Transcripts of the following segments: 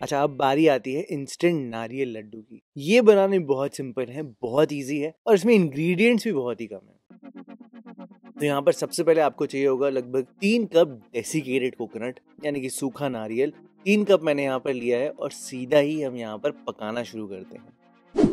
अच्छा, अब बारी आती है इंस्टेंट नारियल लड्डू की। ये बनाने बहुत सिंपल है, बहुत इजी है और इसमें इंग्रेडिएंट्स भी बहुत ही कम है। तो यहाँ पर सबसे पहले आपको चाहिए होगा लगभग 3 कप डेसिकेटेड कोकोनट यानी कि सूखा नारियल। 3 कप मैंने यहाँ पर लिया है और सीधा ही हम यहाँ पर पकाना शुरू करते हैं।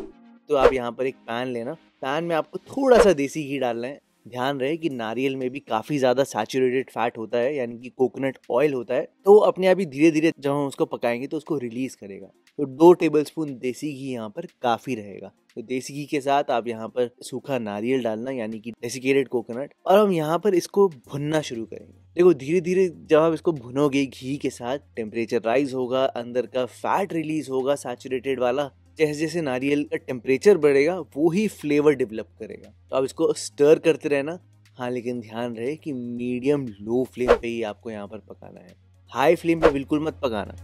तो आप यहाँ पर एक पैन लेना, पैन में आपको थोड़ा सा देसी घी डालना है। ध्यान रहे कि नारियल में भी काफी ज्यादा सैचुरेटेड फैट होता है यानी कि कोकोनट ऑयल होता है, तो अपने आप ही धीरे धीरे जब हम उसको पकाएंगे तो उसको रिलीज करेगा। तो 2 टेबलस्पून देसी घी यहाँ पर काफी रहेगा। तो देसी घी के साथ आप यहाँ पर सूखा नारियल डालना यानी कि डेसिकेटेड कोकोनट, और हम यहाँ पर इसको भुनना शुरू करेंगे। देखो धीरे धीरे जब आप इसको भुनोगे घी के साथ, टेम्परेचर राइज होगा, अंदर का फैट रिलीज होगा सैचुरेटेड वाला। जैसे जैसे नारियल का टेम्परेचर बढ़ेगा वो ही फ्लेवर डेवलप करेगा। तो आप इसको स्टर करते रहना। हाँ, लेकिन ध्यान रहे कि मीडियम लो फ्लेम पे ही आपको यहाँ पर पकाना है, हाई फ्लेम पे बिल्कुल मत पकाना।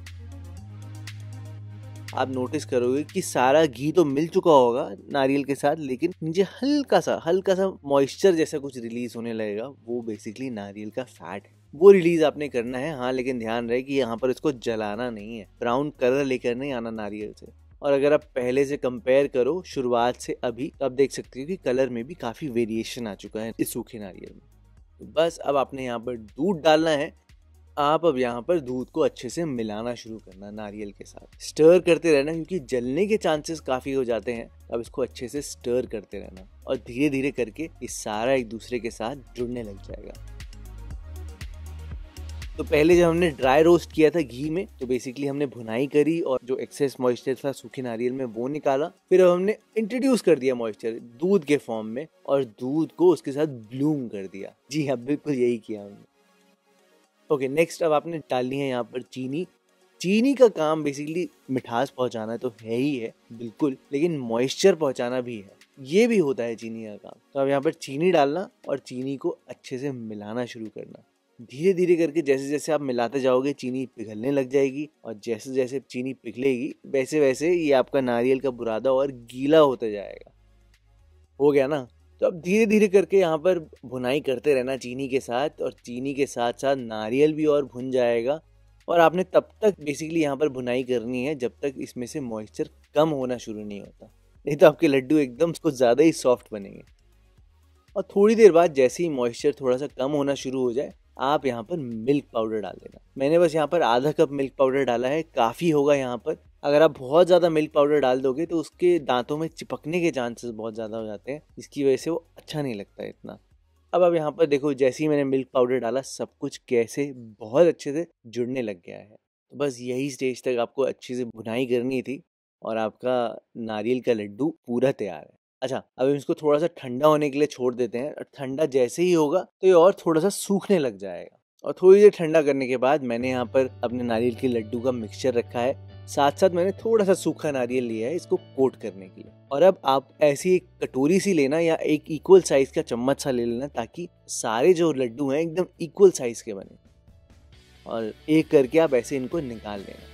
आप नोटिस करोगे कि सारा घी तो मिल चुका होगा नारियल के साथ, लेकिन नीचे हल्का सा मॉइस्चर जैसा कुछ रिलीज होने लगेगा। वो बेसिकली नारियल का फैट है, वो रिलीज आपने करना है। हाँ, लेकिन ध्यान रहे कि यहाँ पर इसको जलाना नहीं है, ब्राउन कलर लेकर नहीं आना नारियल से। और अगर आप पहले से कंपेयर करो शुरुआत से अभी, तो आप देख सकते हो कि कलर में भी काफी वेरिएशन आ चुका है इस सूखे नारियल में। तो बस अब आपने यहाँ पर दूध डालना है। आप अब यहाँ पर दूध को अच्छे से मिलाना शुरू करना नारियल के साथ, स्टर करते रहना क्योंकि जलने के चांसेस काफी हो जाते हैं। अब इसको अच्छे से स्टर करते रहना और धीरे धीरे करके ये सारा एक दूसरे के साथ जुड़ने लग जाएगा। तो पहले जब हमने ड्राई रोस्ट किया था घी में, तो बेसिकली हमने भुनाई करी और जो एक्सेस मॉइस्चर था सूखे नारियल में वो निकाला। फिर अब हमने इंट्रोड्यूस कर दिया मॉइस्चर दूध के फॉर्म में और दूध को उसके साथ ब्लूम कर दिया। जी हाँ, बिल्कुल यही किया हमने। ओके, नेक्स्ट अब आपने डालनी है यहाँ पर चीनी। चीनी का काम बेसिकली मिठास पहुंचाना तो है ही है बिल्कुल, लेकिन मॉइस्चर पहुंचाना भी है, ये भी होता है चीनी का काम। तो अब यहाँ पर चीनी डालना और चीनी को अच्छे से मिलाना शुरू करना। धीरे धीरे करके जैसे जैसे आप मिलाते जाओगे चीनी पिघलने लग जाएगी, और जैसे जैसे चीनी पिघलेगी वैसे वैसे ये आपका नारियल का बुरादा और गीला होता जाएगा। हो गया ना? तो अब धीरे धीरे करके यहाँ पर भुनाई करते रहना चीनी के साथ, और चीनी के साथ साथ नारियल भी और भुन जाएगा। और आपने तब तक बेसिकली यहाँ पर भुनाई करनी है जब तक इसमें से मॉइस्चर कम होना शुरू नहीं होता, नहीं तो आपके लड्डू एकदम कुछ ज़्यादा ही सॉफ्ट बनेंगे। और थोड़ी देर बाद जैसे ही मॉइस्चर थोड़ा सा कम होना शुरू हो जाए, आप यहाँ पर मिल्क पाउडर डाल देना। मैंने बस यहाँ पर आधा कप मिल्क पाउडर डाला है, काफ़ी होगा यहाँ पर। अगर आप बहुत ज़्यादा मिल्क पाउडर डाल दोगे तो उसके दांतों में चिपकने के चांसेस बहुत ज़्यादा हो जाते हैं, जिसकी वजह से वो अच्छा नहीं लगता है इतना। अब यहाँ पर देखो जैसे ही मैंने मिल्क पाउडर डाला सब कुछ कैसे बहुत अच्छे से जुड़ने लग गया है। तो बस यही स्टेज तक आपको अच्छे से भुनाई करनी थी और आपका नारियल का लड्डू पूरा तैयार है। अच्छा, अब इसको थोड़ा सा ठंडा होने के लिए छोड़ देते हैं, और ठंडा जैसे ही होगा तो ये और थोड़ा सा सूखने लग जाएगा। और थोड़ी देर ठंडा करने के बाद मैंने यहाँ पर अपने नारियल के लड्डू का मिक्सचर रखा है, साथ साथ मैंने थोड़ा सा सूखा नारियल लिया है इसको कोट करने के लिए। और अब आप ऐसी एक कटोरी सी लेना या एक इक्वल साइज का चम्मच सा ले लेना, ताकि सारे जो लड्डू हैं एकदम इक्वल साइज के बने, और एक करके आप ऐसे इनको निकाल लेना।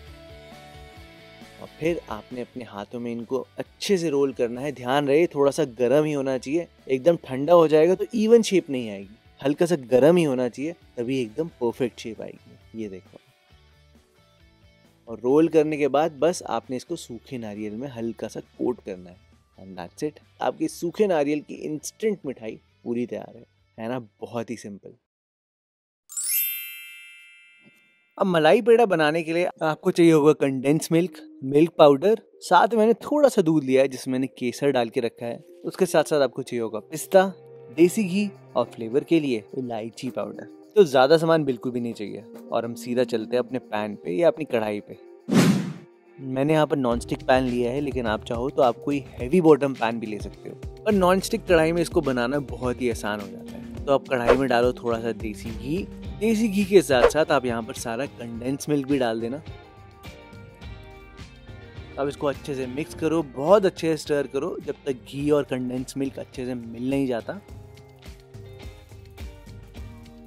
और फिर आपने अपने हाथों में इनको अच्छे से रोल करना है। ध्यान रहे थोड़ा सा गर्म ही होना चाहिए, एकदम ठंडा हो जाएगा तो इवन शेप नहीं आएगी, हल्का सा गर्म ही होना चाहिए तभी एकदम परफेक्ट शेप आएगी। ये देखो, और रोल करने के बाद बस आपने इसको सूखे नारियल में हल्का सा कोट करना है, एंड दैट्स इट। आपकी सूखे नारियल की इंस्टेंट मिठाई पूरी तैयार है ना? बहुत ही सिंपल। अब मलाई पेड़ा बनाने के लिए आपको चाहिए होगा कंडेंस मिल्क, मिल्क पाउडर, साथ में मैंने थोड़ा सा दूध लिया है जिसमें मैंने केसर डाल के रखा है। उसके साथ साथ आपको चाहिए होगा पिस्ता, देसी घी और फ्लेवर के लिए इलायची पाउडर। तो ज्यादा सामान बिल्कुल भी नहीं चाहिए, और हम सीधा चलते हैं अपने पैन पे या अपनी कढ़ाई पे। मैंने यहाँ पर नॉन स्टिक पैन लिया है, लेकिन आप चाहो तो आप कोई हैवी बॉटम पैन भी ले सकते हो, और नॉन स्टिक कढ़ाई में इसको बनाना बहुत ही आसान हो जाता है। तो आप कढ़ाई में डालो थोड़ा सा देसी घी, देसी घी के साथ साथ आप यहाँ पर सारा कंडेंस मिल्क भी डाल देना। अब इसको अच्छे से मिक्स करो, बहुत अच्छे से स्टर करो जब तक घी और कंडेंस मिल्क अच्छे से मिल नहीं जाता।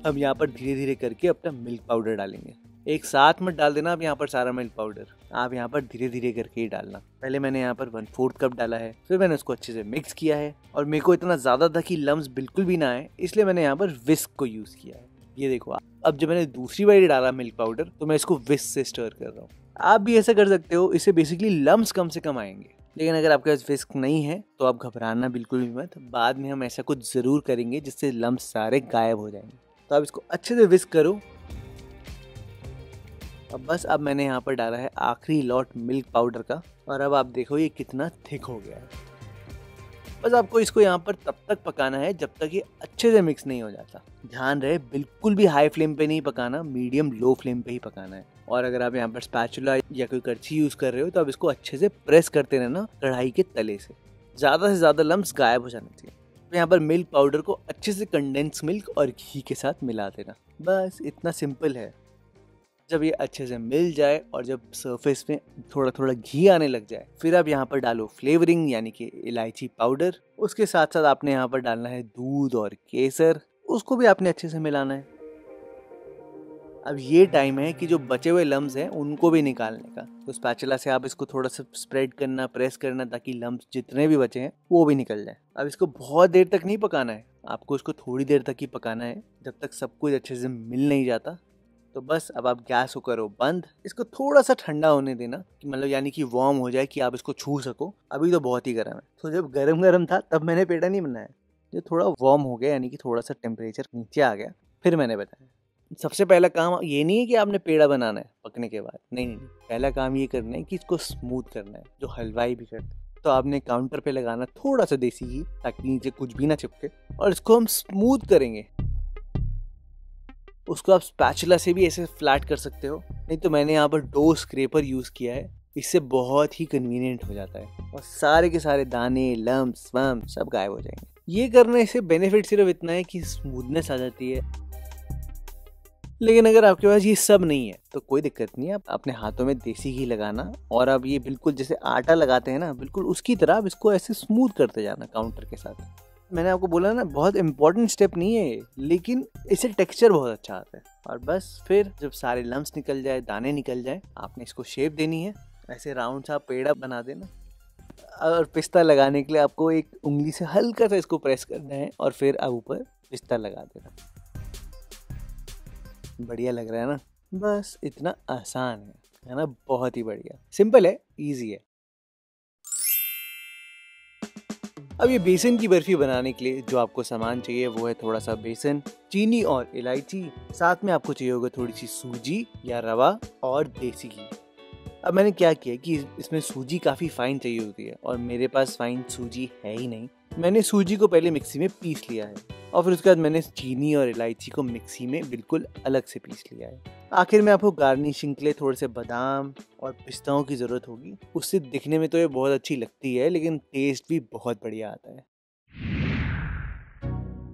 अब यहाँ पर धीरे धीरे करके अपना मिल्क पाउडर डालेंगे, एक साथ मत डाल देना आप यहाँ पर सारा मिल्क पाउडर, आप यहाँ पर धीरे धीरे करके ही डालना। पहले मैंने यहाँ पर 1/4 कप डाला है, फिर मैंने उसको अच्छे से मिक्स किया है, और मेरे को इतना ज़्यादा था कि लम्स बिल्कुल भी ना आए, इसलिए मैंने यहाँ पर विस्क को यूज़ किया है। ये देखो, अब जब मैंने दूसरी बार डाला मिल्क पाउडर तो मैं इसको विस्क से स्टर कर रहा हूँ। आप भी ऐसा कर सकते हो, इससे बेसिकली लम्स कम से कम आएंगे। लेकिन अगर आपके पास विस्क नहीं है तो आप घबराना बिल्कुल भी मत, बाद में हम ऐसा कुछ ज़रूर करेंगे जिससे लम्स सारे गायब हो जाएंगे। तो आप इसको अच्छे से विस्क करो। अब मैंने यहाँ पर डाला है आखिरी लॉट मिल्क पाउडर का, और अब आप देखो ये कितना थिक हो गया है। बस आपको इसको यहाँ पर तब तक पकाना है जब तक ये अच्छे से मिक्स नहीं हो जाता। ध्यान रहे बिल्कुल भी हाई फ्लेम पे नहीं पकाना, मीडियम लो फ्लेम पे ही पकाना है। और अगर आप यहाँ पर स्पैचुला या कोई करछी यूज कर रहे हो तो आप इसको अच्छे से प्रेस करते रहना कढ़ाई के तले से ज़्यादा लम्स गायब हो जाने चाहिए। तो यहाँ पर मिल्क पाउडर को अच्छे से कंडेंस मिल्क और घी के साथ मिला देना, बस इतना सिंपल है। जब ये अच्छे से मिल जाए और जब सरफेस में थोड़ा थोड़ा घी आने लग जाए, फिर आप यहाँ पर डालो फ्लेवरिंग यानी कि इलायची पाउडर। उसके साथ साथ आपने यहाँ पर डालना है दूध और केसर, उसको भी आपने अच्छे से मिलाना है। अब ये टाइम है कि जो बचे हुए लम्स हैं उनको भी निकालने का। तो स्पैचुला से आप इसको थोड़ा सा स्प्रेड करना, प्रेस करना, ताकि लम्स जितने भी बचे हैं वो भी निकल जाए। अब इसको बहुत देर तक नहीं पकाना है, आपको इसको थोड़ी देर तक ही पकाना है, जब तक सब कुछ अच्छे से मिल नहीं जाता। तो बस अब आप गैस को करो बंद, इसको थोड़ा सा ठंडा होने देना, मतलब यानी कि वार्म हो जाए कि आप इसको छू सको। अभी तो बहुत ही गर्म है, तो जब गर्म गर्म था तब मैंने पेड़ा नहीं बनाया। जब थोड़ा वार्म हो गया यानी कि थोड़ा सा टेम्परेचर नीचे आ गया, फिर मैंने बताया। सबसे पहला काम ये नहीं है कि आपने पेड़ा बनाना है पकने के बाद, नहीं, पहला काम ये करना है कि इसको स्मूथ करना है, जो हलवाई भी करते हैं। तो आपने काउंटर पे लगाना थोड़ा सा देसी घी ताकि नीचे कुछ भी ना चिपके, और इसको हम स्मूथ करेंगे। उसको आप स्पैचुला से भी ऐसे फ्लैट कर सकते हो, नहीं तो मैंने यहाँ पर डो स्क्रैपर यूज़ किया है, इससे बहुत ही कन्वीनियंट हो जाता है और सारे के सारे दाने, लम्स वम्स सब गायब हो जाएंगे। ये करने से बेनिफिट सिर्फ इतना है कि स्मूथनेस आ जाती है। लेकिन अगर आपके पास ये सब नहीं है तो कोई दिक्कत नहीं है, आप अपने हाथों में देसी घी लगाना और अब ये बिल्कुल जैसे आटा लगाते हैं ना, बिल्कुल उसकी तरह आप इसको ऐसे स्मूथ करते जाना काउंटर के साथ। मैंने आपको बोला ना बहुत इंपॉर्टेंट स्टेप नहीं है, लेकिन इससे टेक्सचर बहुत अच्छा आता है। और बस फिर जब सारे लम्स निकल जाए, दाने निकल जाए, आपने इसको शेप देनी है, ऐसे राउंड सा पेड़ा बना देना। और पिस्ता लगाने के लिए आपको एक उंगली से हल्का सा इसको प्रेस करना है और फिर अब ऊपर पिस्ता लगा देना। बढ़िया लग रहा है ना? बस इतना आसान है ना? बहुत ही बढ़िया, सिंपल है, इजी है। अब ये बेसन की बर्फी बनाने के लिए जो आपको सामान चाहिए वो है थोड़ा सा बेसन, चीनी और इलायची, साथ में आपको चाहिए होगा थोड़ी सी सूजी या रवा और देसी घी। अब मैंने क्या किया कि इसमें सूजी काफ़ी फाइन चाहिए होती है और मेरे पास फाइन सूजी है ही नहीं। मैंने सूजी को पहले मिक्सी में पीस लिया है और फिर उसके बाद मैंने चीनी और इलायची को मिक्सी में बिल्कुल अलग से पीस लिया है। आखिर में आपको गार्निशिंग के लिए थोड़े से बादाम और पिस्ताओं की ज़रूरत होगी। उससे दिखने में तो ये बहुत अच्छी लगती है लेकिन टेस्ट भी बहुत बढ़िया आता है।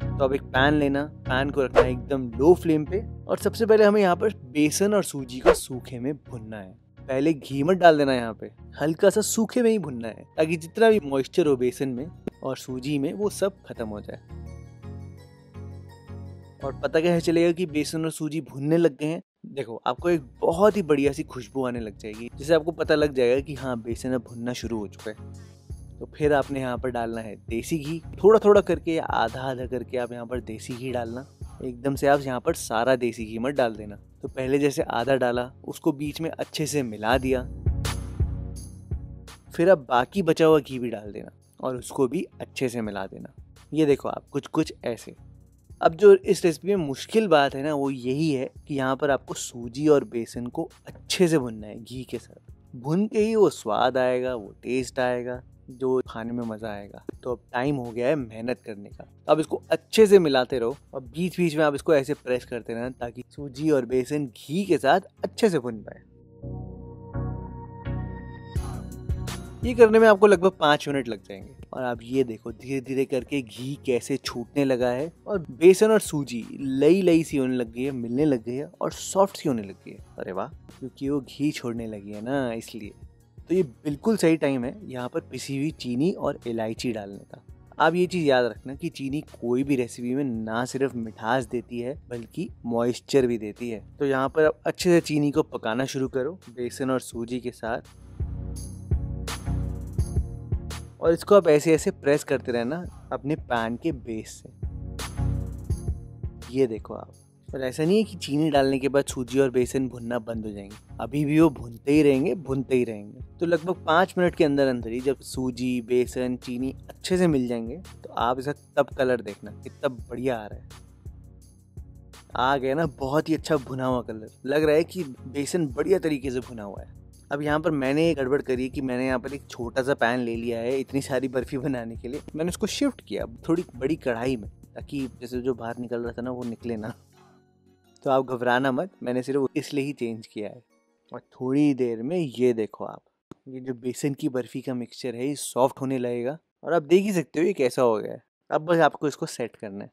तो अब एक पैन लेना, पैन को रखना है एकदम लो फ्लेम पे और सबसे पहले हमें यहाँ पर बेसन और सूजी को सूखे में भुनना है। पहले घी मत डाल देना, यहाँ पे हल्का सा सूखे में ही भुनना है ताकि जितना भी मॉइस्चर हो बेसन में और सूजी में वो सब खत्म हो जाए। और पता कैसे चलेगा कि बेसन और सूजी भुनने लग गए हैं? देखो, आपको एक बहुत ही बढ़िया सी खुशबू आने लग जाएगी जिससे आपको पता लग जाएगा कि हाँ बेसन अब भुनना शुरू हो चुका है। तो फिर आपने यहाँ पर डालना है देसी घी, थोड़ा थोड़ा करके या आधा आधा करके आप यहाँ पर देसी घी डालना। एकदम से आप यहाँ पर सारा देसी घी मत डाल देना। तो पहले जैसे आधा डाला, उसको बीच में अच्छे से मिला दिया, फिर अब बाकी बचा हुआ घी भी डाल देना और उसको भी अच्छे से मिला देना। ये देखो आप कुछ ऐसे। अब जो इस रेसिपी में मुश्किल बात है ना वो यही है कि यहाँ पर आपको सूजी और बेसन को अच्छे से भुनना है घी के साथ। भुन के ही वो स्वाद आएगा, वो टेस्ट आएगा, जो खाने में मज़ा आएगा। तो अब टाइम हो गया है मेहनत करने का। अब इसको अच्छे से मिलाते रहो और बीच बीच में आप इसको ऐसे प्रेस करते रहना ताकि सूजी और बेसन घी के साथ अच्छे से भुन पाए। ये करने में आपको लगभग 5 मिनट लग जाएंगे। और आप ये देखो धीरे धीरे करके घी कैसे छूटने लगा है और बेसन और सूजी लई सी होने लग गई है, मिलने लग गई है और सॉफ्ट सी होने लग गई है। अरे वाह, क्योंकि वो घी छोड़ने लगी है ना, इसलिए। तो ये बिल्कुल सही टाइम है यहाँ पर पिसी हुई चीनी और इलायची डालने का। आप ये चीज़ याद रखना कि चीनी कोई भी रेसिपी में ना सिर्फ मिठास देती है बल्कि मॉइस्चर भी देती है। तो यहाँ पर आप अच्छे से चीनी को पकाना शुरू करो बेसन और सूजी के साथ और इसको आप ऐसे ऐसे प्रेस करते रहना अपने पैन के बेस से। ये देखो आप और ऐसा नहीं है कि चीनी डालने के बाद सूजी और बेसन भुनना बंद हो जाएंगे, अभी भी वो भुनते ही रहेंगे। तो लगभग 5 मिनट के अंदर अंदर ही जब सूजी, बेसन, चीनी अच्छे से मिल जाएंगे तो आप इसका तब कलर देखना कितना बढ़िया आ रहा है। आ गया ना बहुत ही अच्छा भुना हुआ कलर, लग रहा है कि बेसन बढ़िया तरीके से भुना हुआ है। अब यहाँ पर मैंने एक गड़बड़ करी कि मैंने यहाँ पर एक छोटा सा पैन ले लिया है इतनी सारी बर्फी बनाने के लिए। मैंने उसको शिफ्ट किया थोड़ी बड़ी कढ़ाई में, ताकि जैसे जो बाहर निकल रहा था ना वो निकले ना। तो आप घबराना मत, मैंने सिर्फ इसलिए ही चेंज किया है। और थोड़ी देर में ये देखो आप, ये जो बेसन की बर्फी का मिक्सचर है ये सॉफ्ट होने लगेगा और आप देख ही सकते हो ये कैसा हो गया है। अब बस आपको इसको सेट करना है।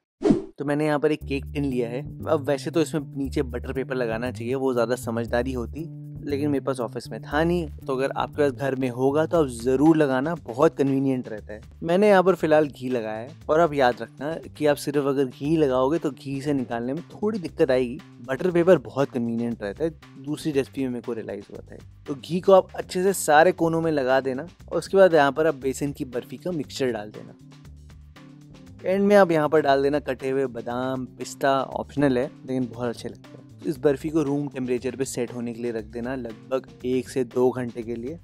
तो मैंने यहाँ पर एक केक टिन लिया है। अब वैसे तो इसमें नीचे बटर पेपर लगाना चाहिए, वो ज़्यादा समझदारी होती, लेकिन मेरे पास ऑफिस में था नहीं। तो अगर आपके पास घर में होगा तो आप ज़रूर लगाना, बहुत कन्वीनियंट रहता है। मैंने यहाँ पर फिलहाल घी लगाया है। और अब याद रखना कि आप सिर्फ अगर घी लगाओगे तो घी से निकालने में थोड़ी दिक्कत आएगी। बटर पेपर बहुत कन्वीनियंट रहता है, दूसरी रेसिपी में मेरे को रियलाइज़ हुआ था। तो घी को आप अच्छे से सारे कोनों में लगा देना और उसके बाद यहाँ पर आप बेसन की बर्फी का मिक्सचर डाल देना। एंड में आप यहाँ पर डाल देना कटे हुए बादाम, पिस्ता, ऑप्शनल है लेकिन बहुत अच्छे लगते हैं। इस बर्फी को रूम टेम्परेचर पे सेट होने के लिए रख देना लगभग 1 से 2 घंटे के लिए।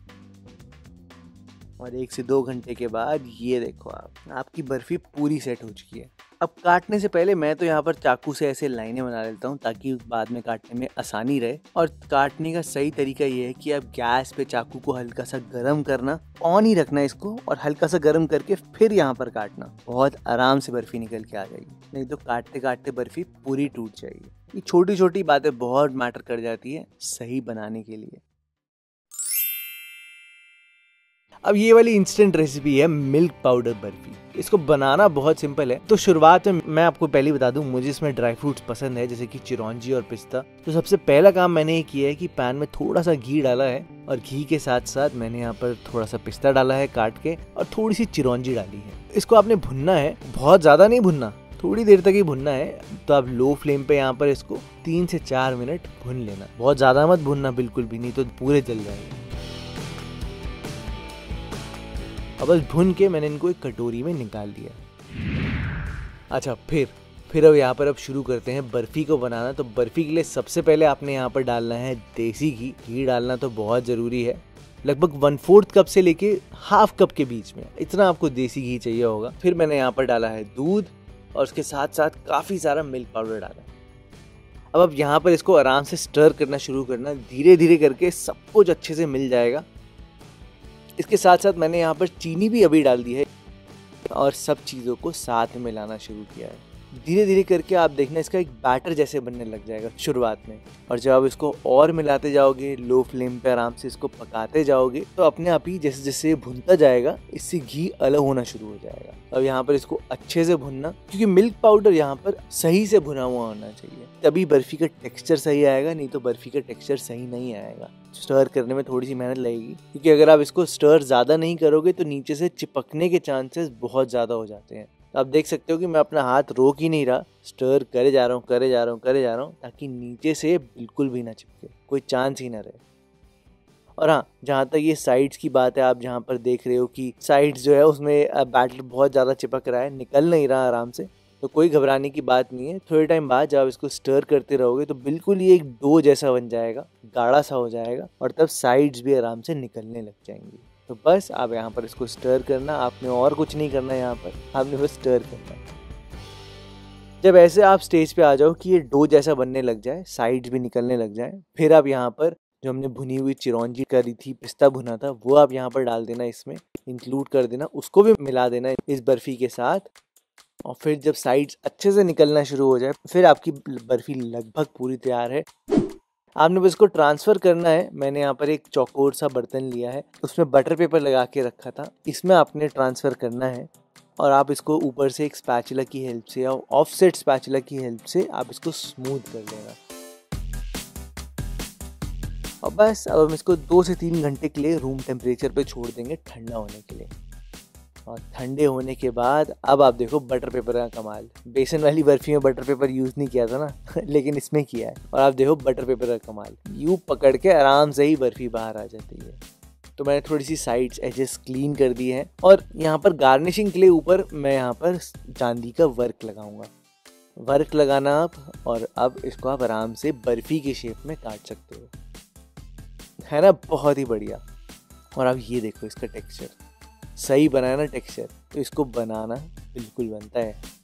और 1 से 2 घंटे के बाद ये देखो आपकी बर्फी पूरी सेट हो चुकी है। अब काटने से पहले मैं तो यहाँ पर चाकू से ऐसे लाइनें बना लेता हूँ ताकि बाद में काटने में आसानी रहे। और काटने का सही तरीका ये है कि आप गैस पे चाकू को हल्का सा गर्म करना, ऑन ही रखना इसको और हल्का सा गर्म करके फिर यहाँ पर काटना। बहुत आराम से बर्फी निकल के आ जाएगी, नहीं तो काटते काटते बर्फी पूरी टूट जाएगी। ये छोटी छोटी बातें बहुत मैटर कर जाती है सही बनाने के लिए। अब ये वाली इंस्टेंट रेसिपी है मिल्क पाउडर बर्फी। इसको बनाना बहुत सिंपल है। तो शुरुआत में मैं आपको पहले बता दूं, मुझे इसमें ड्राई फ्रूट्स पसंद है जैसे कि चिरौंजी और पिस्ता। तो सबसे पहला काम मैंने ये किया है कि पैन में थोड़ा सा घी डाला है और घी के साथ साथ मैंने यहाँ पर थोड़ा सा पिस्ता डाला है काट के और थोड़ी सी चिरौंजी डाली है। इसको आपने भुनना है, बहुत ज्यादा नहीं भुनना, थोड़ी देर तक ही भुनना है। तो आप लो फ्लेम पे यहाँ पर इसको 3 से 4 मिनट भुन लेना, बहुत ज्यादा मत भुनना बिल्कुल भी, नहीं तो पूरे जल जाएंगे। अब बस भुन के मैंने इनको एक कटोरी में निकाल दिया। अच्छा फिर अब यहाँ पर शुरू करते हैं बर्फी को बनाना। तो बर्फी के लिए सबसे पहले आपने यहाँ पर डालना है देसी घी। घी डालना तो बहुत ज़रूरी है, लगभग 1/4 कप से लेके ½ कप के बीच में, इतना आपको देसी घी चाहिए होगा। फिर मैंने यहाँ पर डाला है दूध और उसके साथ साथ काफ़ी सारा मिल्क पाउडर डाला है। अब यहाँ पर इसको आराम से स्टर करना शुरू करना, धीरे धीरे करके सब कुछ अच्छे से मिल जाएगा। इसके साथ साथ मैंने यहाँ पर चीनी भी अभी डाल दी है और सब चीज़ों को साथ में मिलाना शुरू किया है। धीरे धीरे करके आप देखना इसका एक बैटर जैसे बनने लग जाएगा शुरुआत में। और जब आप इसको और मिलाते जाओगे, लो फ्लेम पे आराम से इसको पकाते जाओगे, तो अपने आप ही जैसे जैसे भुनता जाएगा इससे घी अलग होना शुरू हो जाएगा। अब यहाँ पर इसको अच्छे से भुनना, क्योंकि मिल्क पाउडर यहाँ पर सही से भुना हुआ होना चाहिए, तभी बर्फी का टेक्सचर सही आएगा, नहीं तो बर्फी का टेक्सचर सही नहीं आएगा। स्टर करने में थोड़ी सी मेहनत लगेगी, क्योंकि अगर आप इसको स्टर ज़्यादा नहीं करोगे तो नीचे से चिपकने के चांसेस बहुत ज़्यादा हो जाते हैं। तो आप देख सकते हो कि मैं अपना हाथ रोक ही नहीं रहा, स्टर करे जा रहा हूँ ताकि नीचे से बिल्कुल भी ना चिपके, कोई चांस ही ना रहे। और हाँ, जहाँ तक ये साइड्स की बात है, आप जहाँ पर देख रहे हो कि साइड्स जो है उसमें बैटर बहुत ज़्यादा चिपक रहा है, निकल नहीं रहा आराम से, तो कोई घबराने की बात नहीं है। थोड़े टाइम बाद जब आप इसको स्टर करते रहोगे तो बिल्कुल ये एक डो जैसा बन जाएगा, गाढ़ा सा हो जाएगा और तब साइड्स भी आराम से निकलने लग जाएंगी। तो बस आप यहाँ पर इसको स्टर करना, आपने और कुछ नहीं करना, यहाँ पर आपने बस स्टर करना। जब ऐसे आप स्टेज पे आ जाओ कि ये डो जैसा बनने लग जाए, साइड्स भी निकलने लग जाए, फिर आप यहाँ पर जो हमने भुनी हुई चिरौंजी करी थी, पिस्ता भुना था, वो आप यहाँ पर डाल देना, इसमें इंक्लूड कर देना, उसको भी मिला देना इस बर्फी के साथ। और फिर जब साइड्स अच्छे से निकलना शुरू हो जाए, फिर आपकी बर्फी लगभग पूरी तैयार है। आपने बस इसको ट्रांसफ़र करना है। मैंने यहाँ पर एक चौकोर सा बर्तन लिया है, उसमें बटर पेपर लगा के रखा था, इसमें आपने ट्रांसफ़र करना है। और आप इसको ऊपर से एक स्पैचुला की हेल्प से या ऑफसेट स्पैचुला की हेल्प से आप इसको स्मूथ कर लेना। और बस अब हम इसको 2 से 3 घंटे के लिए रूम टेम्परेचर पे छोड़ देंगे ठंडा होने के लिए। और ठंडे होने के बाद अब आप देखो बटर पेपर का कमाल। बेसन वाली बर्फी में बटर पेपर यूज़ नहीं किया था ना लेकिन इसमें किया है। और आप देखो बटर पेपर का कमाल, यूँ पकड़ के आराम से ही बर्फी बाहर आ जाती है। तो मैंने थोड़ी सी साइड्स एजेस क्लीन कर दी हैं और यहाँ पर गार्निशिंग के लिए ऊपर मैं यहाँ पर चांदी का वर्क लगाऊंगा। वर्क लगाना आप, और अब इसको आप आराम से बर्फी के शेप में काट सकते हो, है ना, बहुत ही बढ़िया। और अब ये देखो इसका टेक्सचर, सही बनाया ना टेक्सचर, तो इसको बनाना बिल्कुल बनता है।